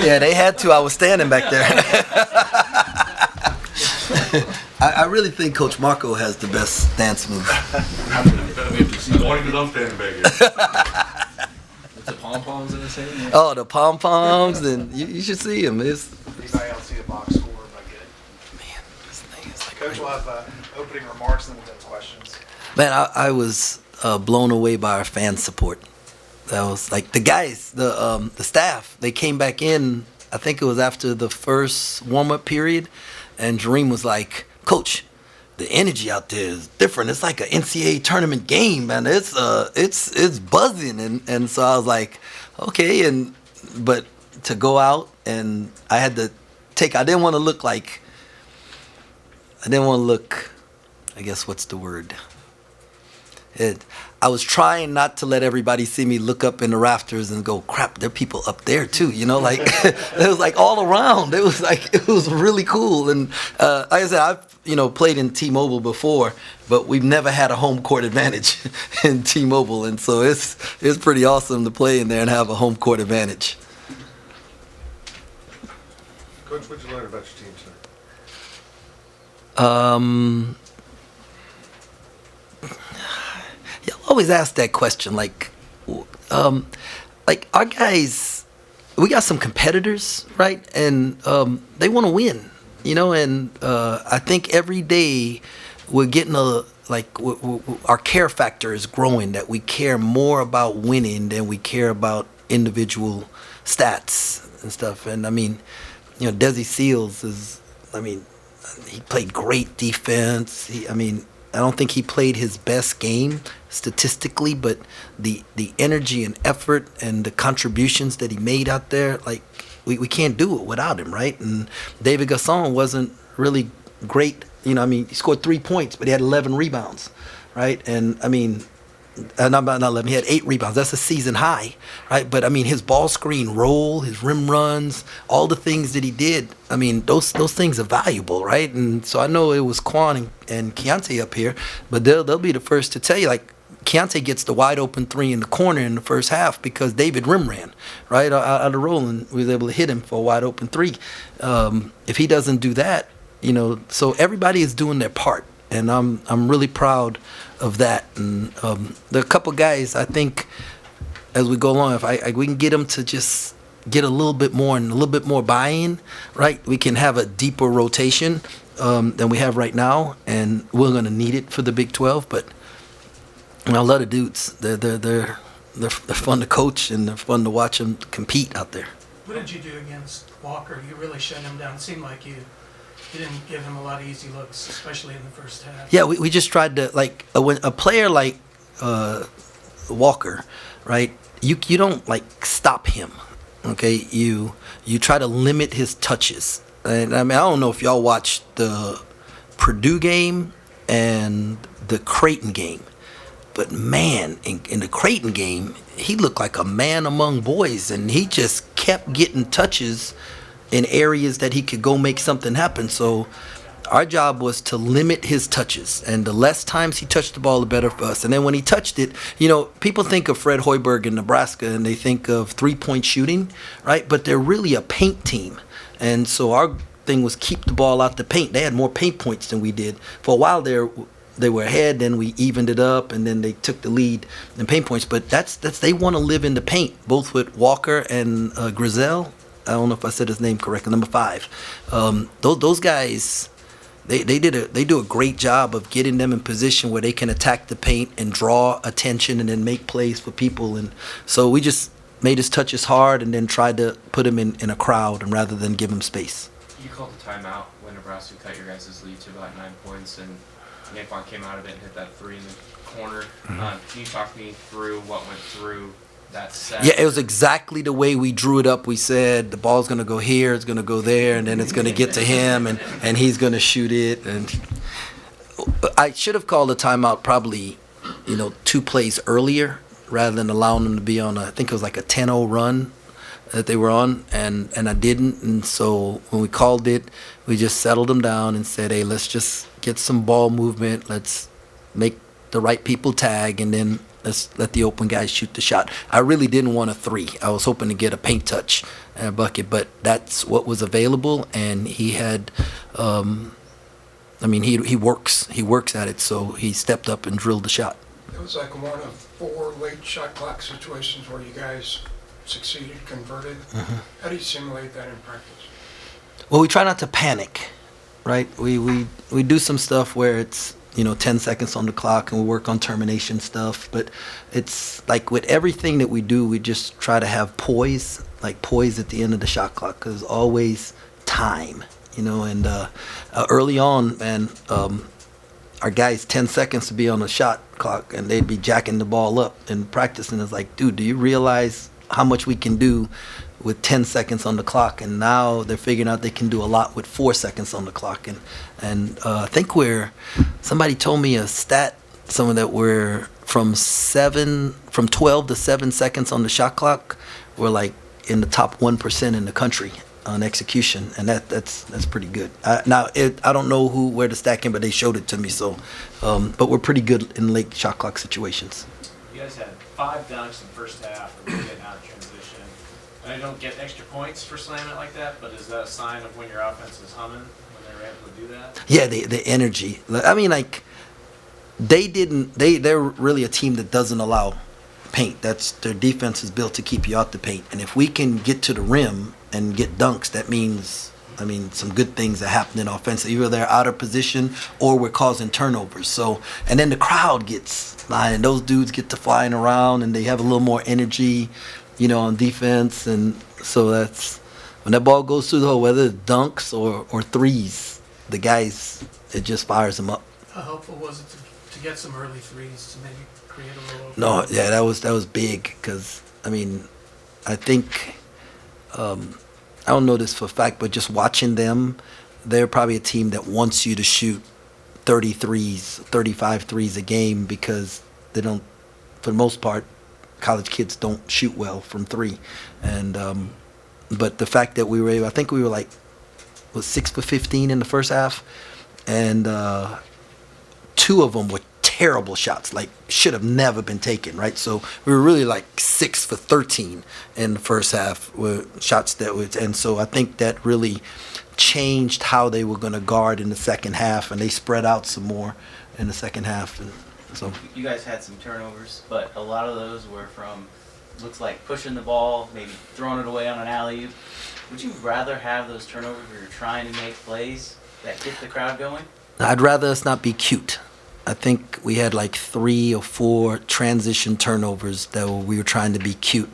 Yeah, they had to. I was standing back there. I really think Coach Marco has the best dance move. Only because I'm standing back here. The pom-poms in his hand? Oh, the pom-poms, then you should see him. It's, Anybody else see the box score? Am I good? man, this thing is like Coach will have opening remarks and then we'll go to questions. Man, I was blown away by our fan support. That was like the guys, the staff. They came back in. I think it was after the first warm-up period, and Jerome was like, "Coach, the energy out there is different. It's like an NCAA tournament game, man. It's buzzing." And so I was like, "Okay." But to go out and I had to take. I didn't want to look like. I guess what's the word? I was trying not to let everybody see me look up in the rafters and go, crap, there are people up there too, like it was like all around. It was really cool. And like I said, I've played in T-Mobile before, but we've never had a home court advantage in T-Mobile, and so it's pretty awesome to play in there and have a home court advantage. Coach, what'd you learn about your team tonight? Yeah, I always ask that question. Like our guys, we got some competitors, right? And they want to win, And I think every day we're getting our care factor is growing. That we care more about winning than we care about individual stats and stuff. And I mean, Desi Seals he played great defense. I don't think he played his best game statistically, but the energy and effort and the contributions that he made out there, we can't do it without him, right? And David Gasson wasn't really great. He scored 3 points, but he had 11 rebounds, right? And not 11, he had 8 rebounds. That's a season high, right? But his ball screen roll, his rim runs, all the things that he did, those things are valuable, right? And so I know it was Quan and Keontae up here, but they'll be the first to tell you, Keontae gets the wide open 3 in the corner in the first half because David rim ran, right, out of the roll, and we was able to hit him for a wide open 3. If he doesn't do that, so everybody is doing their part. And I'm really proud of that. And there are a couple guys, I think, as we go along, if we can get them to just get a little bit more and a little bit more buy-in, right, we can have a deeper rotation than we have right now, and we're going to need it for the Big 12. But I love the dudes. They're fun to coach, and they're fun to watch them compete out there. What did you do against Walker? You really shut him down. It seemed like you didn't give him a lot of easy looks, especially in the first half. Yeah, we just tried to, when a player like Walker, right, you don't, stop him, okay? You try to limit his touches. And, I don't know if y'all watched the Purdue game and the Creighton game, but, man, in the Creighton game, he looked like a man among boys, and he just kept getting touches in areas that he could go make something happen. So our job was to limit his touches, and the less times he touched the ball, the better for us. And then when he touched it, people think of Fred Hoiberg in Nebraska, and they think of three-point shooting, right? But they're really a paint team. And so our thing was keep the ball out the paint. They had more paint points than we did. For a while they were ahead, then we evened it up, and then they took the lead in paint points. But that's they want to live in the paint, both with Walker and Grizel. I don't know if I said his name correctly, number 5. Those guys, they do a great job of getting them in position where they can attack the paint and draw attention and then make plays for people. And so we just made his touches hard and then tried to put him in a crowd and rather than give him space. You called the timeout when Nebraska cut your guys' lead to about 9 points, and Napon came out of it and hit that 3 in the corner. Can you talk me through what went through that set? Yeah, it was exactly the way we drew it up. We said the ball's going to go here, it's going to go there, and then it's going to get to him, and he's going to shoot it. And I should have called a timeout probably, 2 plays earlier rather than allowing them to be on I think it was like a 10-0 run that they were on, and I didn't. And so when we called it, we just settled them down and said, hey, let's just get some ball movement. Let's make the right people tag, and then Let's let the open guys shoot the shot. I really didn't want a three. I was hoping to get a paint touch and a bucket, but that's what was available, and he had. He works at it, so he stepped up and drilled the shot. It was like one of 4 late shot clock situations where you guys succeeded, converted. How do you simulate that in practice? Well, we try not to panic, right? We do some stuff where it's 10 seconds on the clock, and we work on termination stuff. But it's like with everything that we do, we just try to have poise at the end of the shot clock, because there's always time, And early on, man, our guys 10 seconds to be on the shot clock, and they'd be jacking the ball up in practice, and it's like, dude, do you realize how much we can do with 10 seconds on the clock? And now they're figuring out they can do a lot with 4 seconds on the clock. And I think somebody told me a stat, some of that we're from 12 to 7 seconds on the shot clock, we're like in the top 1% in the country on execution, and that's pretty good. I don't know where the stat came, but they showed it to me. So, but we're pretty good in late shot clock situations. You guys had 5 dunks in the first half, and we're getting out of transition. I don't get extra points for slamming it like that, but is that a sign of when your offense is humming, when they were able to do that? Yeah, the energy. I mean, like they're really a team that doesn't allow paint. That's their defense is built to keep you out the paint, and if we can get to the rim and get dunks, that means some good things that happen in offense. Either they're out of position or we're causing turnovers. So, and then the crowd gets flying, and those dudes get to flying around, and they have a little more energy, on defense. And so that's when that ball goes through the hole, whether it's dunks or threes, the guys, it just fires them up. How helpful was it to get some early threes to maybe create a little? No, yeah, that was big, because I think. I don't know this for a fact, but just watching them, they're probably a team that wants you to shoot 30 threes, 35 threes a game, because they don't, for the most part, college kids don't shoot well from 3. And but the fact that we were able, I think we were 6 for 15 in the first half, and 2 of them were terrible shots, should have never been taken, right? So we were really 6 for 13 in the first half with shots and so I think that really changed how they were going to guard in the second half, and they spread out some more in the second half. And so you guys had some turnovers, but a lot of those were from, looks like pushing the ball, maybe throwing it away on an alley-oop. Would you rather have those turnovers where you're trying to make plays that get the crowd going? I'd rather us not be cute. I think we had 3 or 4 transition turnovers that we were trying to be cute.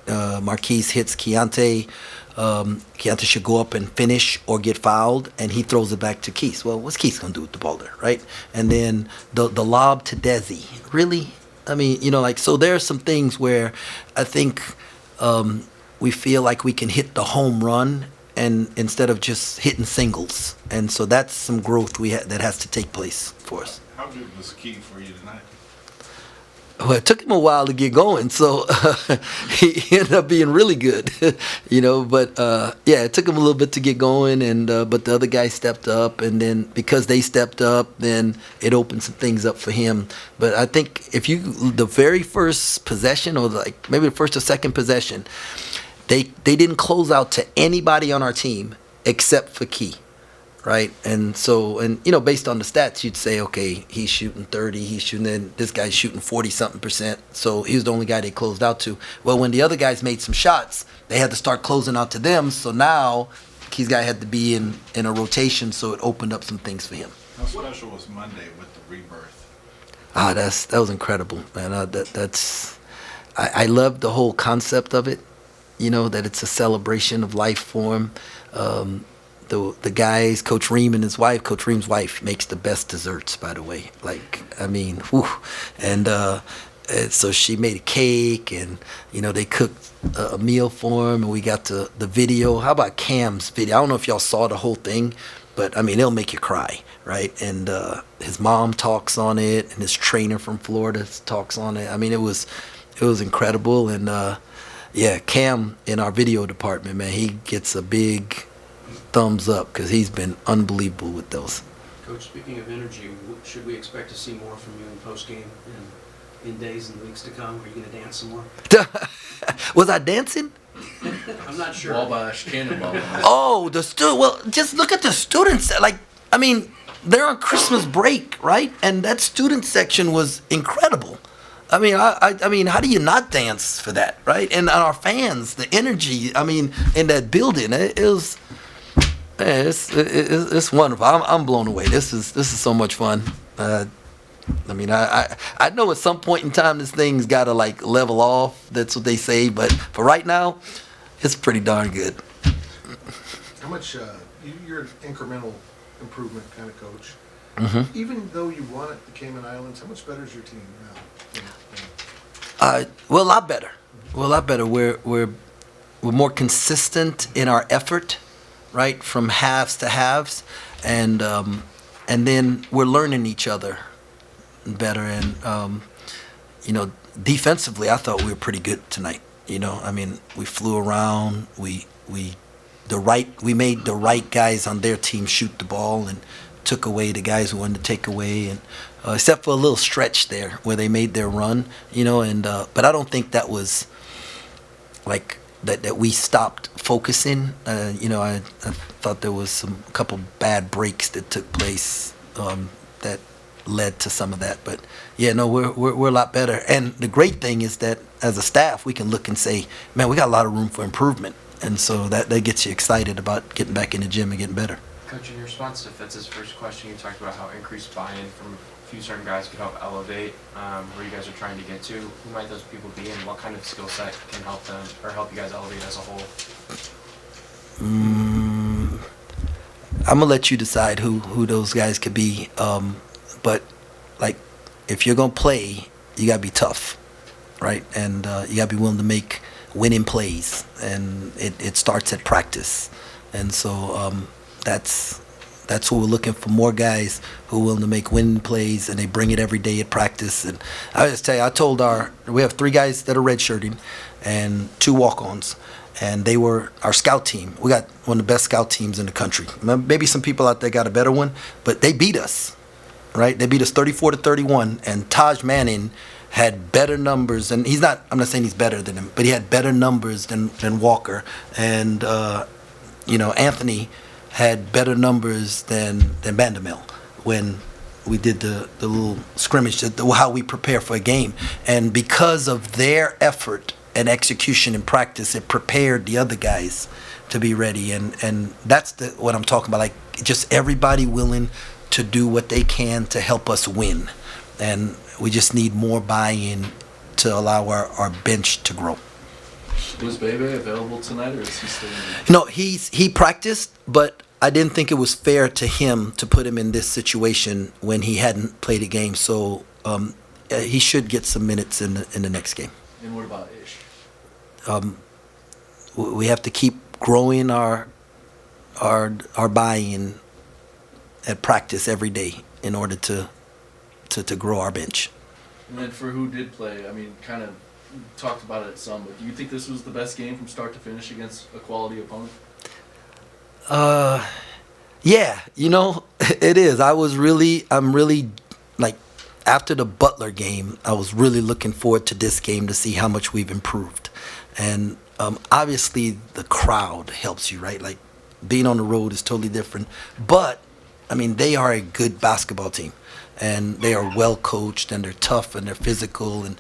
Marquise hits Keontae. Keontae should go up and finish or get fouled, and he throws it back to Keith. Well, what's Keith going to do with the ball there, right? And then the lob to Desi. Really? So there are some things where I think we feel like we can hit the home run and instead of just hitting singles. And so that's some growth that has to take place for us. How good was Keith for you tonight? Well, it took him a while to get going, so he ended up being really good, But it took him a little bit to get going, and but the other guys stepped up, and then because they stepped up, then it opened some things up for him. But I think the very first possession, or maybe the first or second possession, they didn't close out to anybody on our team except for Key. Right, and so, based on the stats, you'd say, okay, he's shooting 30, and this guy's shooting 40-something%. So he was the only guy they closed out to. Well, when the other guys made some shots, they had to start closing out to them. So now, Key's guy had to be in a rotation, so it opened up some things for him. How special was Monday with the rebirth? That was incredible, man. I love the whole concept of it. That it's a celebration of life for him. The guys, Coach Ream and his wife. Coach Ream's wife makes the best desserts, by the way. Whew. And so she made a cake, and they cooked a meal for him, and we got the video. How about Cam's video? I don't know if y'all saw the whole thing, but it'll make you cry, right? And his mom talks on it, and his trainer from Florida talks on it. It was incredible, and Cam in our video department, man, he gets a big thumbs up because he's been unbelievable with those. Coach, speaking of energy, should we expect to see more from you in post game? And in days and weeks to come? Are you going to dance some more? Was I dancing? I'm not sure. Wabash, Cannonball. Oh, well, just look at the students. Like, I mean, they're on Christmas break, right? And that student section was incredible. I mean, I mean, how do you not dance for that, right? And our fans, the energy, I mean, in that building, it's wonderful. I'm blown away. This is so much fun. I mean, I know at some point in time this thing's got to like level off. That's what they say. But for right now, it's pretty darn good. How much, you're an incremental improvement kind of coach. Mm-hmm. Even though you won at the Cayman Islands, how much better is your team now? Well, a lot better. Well, a lot better. We're more consistent in our effort, right, from halves to halves, and then we're learning each other better. And you know, defensively, I thought we were pretty good tonight. You know, I mean, we flew around. We made the right guys on their team shoot the ball and took away the guys who wanted to take away, and except for a little stretch there where they made their run, you know. And but I don't think that was like that we stopped focusing. You know, I thought there was a couple bad breaks that took place that led to some of that. But yeah, no, we're a lot better. And the great thing is that as a staff, we can look and say, man, we got a lot of room for improvement. And so that gets you excited about getting back in the gym and getting better. Coach, in your response to Fitz's first question, you talked about how increased buy-in from a few certain guys could help elevate where you guys are trying to get to. Who might those people be, and what kind of skill set can help them or help you guys elevate as a whole? I'm gonna let you decide who those guys could be. But like, if you're gonna play, you gotta be tough, right? And you gotta be willing to make winning plays, and it starts at practice. And so that's what we're looking for, more guys who are willing to make winning plays, and they bring it every day at practice. And I just tell you, we have 3 guys that are redshirting and 2 walk-ons, and they were our scout team. We got one of the best scout teams in the country. Maybe some people out there got a better one, but they beat us, right? They beat us 34-31, and Taj Manning had better numbers, and I'm not saying he's better than him, but he had better numbers than Walker. And you know, Anthony had better numbers than Bandamel when we did the little scrimmage, how we prepare for a game. And because of their effort and execution in practice, it prepared the other guys to be ready. And that's what I'm talking about, like just everybody willing to do what they can to help us win. And we just need more buy-in to allow our bench to grow. Was Bebe available tonight, or is he still in the... No, he practiced, but I didn't think it was fair to him to put him in this situation when he hadn't played a game. So he should get some minutes in the next game. And what about Ish? We have to keep growing our buy-in at practice every day in order to grow our bench. And then for who did play, I mean, kind of talked about it some, but do you think this was the best game from start to finish against a quality opponent? Yeah, you know, it is. I'm really, like, after the Butler game, I was really looking forward to this game to see how much we've improved. And obviously the crowd helps you, right? Like, being on the road is totally different. But, I mean, they are a good basketball team. And they are well coached, and they're tough, and they're physical, and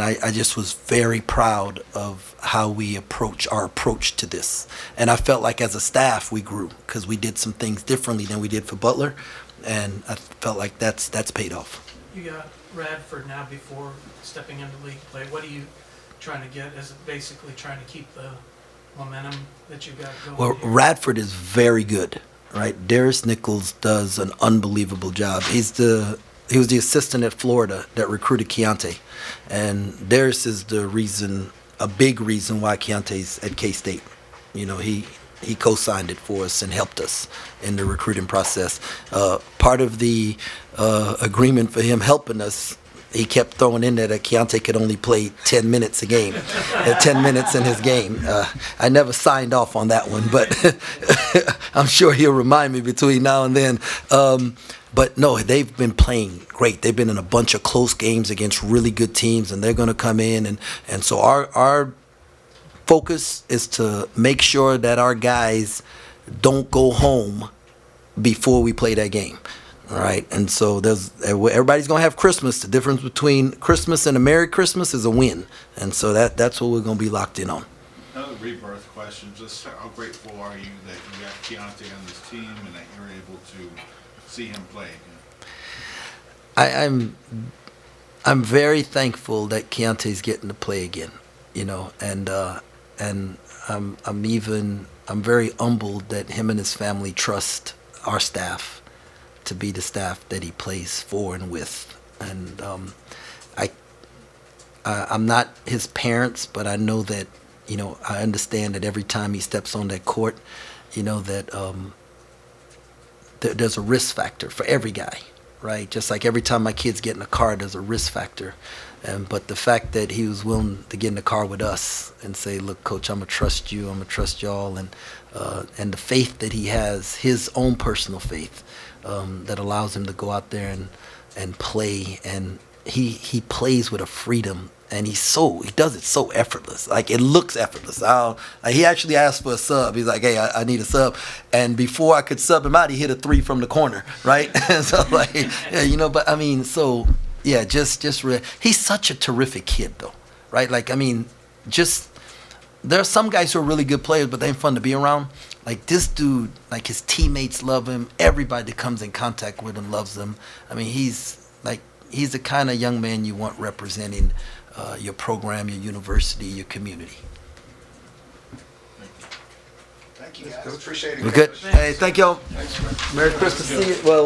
I just was very proud of how we our approach to this. And I felt like as a staff we grew because we did some things differently than we did for Butler, and I felt like that's paid off. You got Radford now before stepping into league play. What are you trying to get? Is it basically trying to keep the momentum that you got going? Well, here? Radford is very good. Right, Darius Nichols does an unbelievable job. He was the assistant at Florida that recruited Keontae, and Darius is a big reason why Keontae's at K-State. You know, he co-signed it for us and helped us in the recruiting process. Part of the agreement for him helping us, he kept throwing in there that Keontae could only play 10 minutes a game, 10 minutes in his game. I never signed off on that one, but I'm sure he'll remind me between now and then. But no, they've been playing great. They've been in a bunch of close games against really good teams, and they're going to come in. And so our focus is to make sure that our guys don't go home before we play that game. All right. And so everybody's going to have Christmas. The difference between Christmas and a Merry Christmas is a win. And so that's what we're going to be locked in on. Another rebirth question, just how grateful are you that you got Keontae on this team and that you're able to see him play again? I'm very thankful that Keontae's getting to play again, you know, and I'm very humbled that him and his family trust our staff to be the staff that he plays for and with. And I'm not his parents, but I know that, you know, I understand that every time he steps on that court, you know, that there's a risk factor for every guy, right? Just like every time my kids get in a car, there's a risk factor. But the fact that he was willing to get in the car with us and say, look, Coach, I'm going to trust you, I'm going to trust y'all, and the faith that he has, his own personal faith, that allows him to go out there and play. And he plays with a freedom, and he does it so effortless. Like, it looks effortless. He actually asked for a sub. He's like, hey, I need a sub. And before I could sub him out, he hit a 3 from the corner, right? And so, like, yeah, you know, but I mean, so, yeah, he's such a terrific kid, though, right? Like, I mean, there are some guys who are really good players, but they ain't fun to be around. Like, this dude, like, his teammates love him. Everybody that comes in contact with him loves him. I mean, he's the kind of young man you want representing your program, your university, your community. Thank you, guys. Appreciate it. We're good. Coach. Hey, thank y'all. Merry Christmas. See you. Well.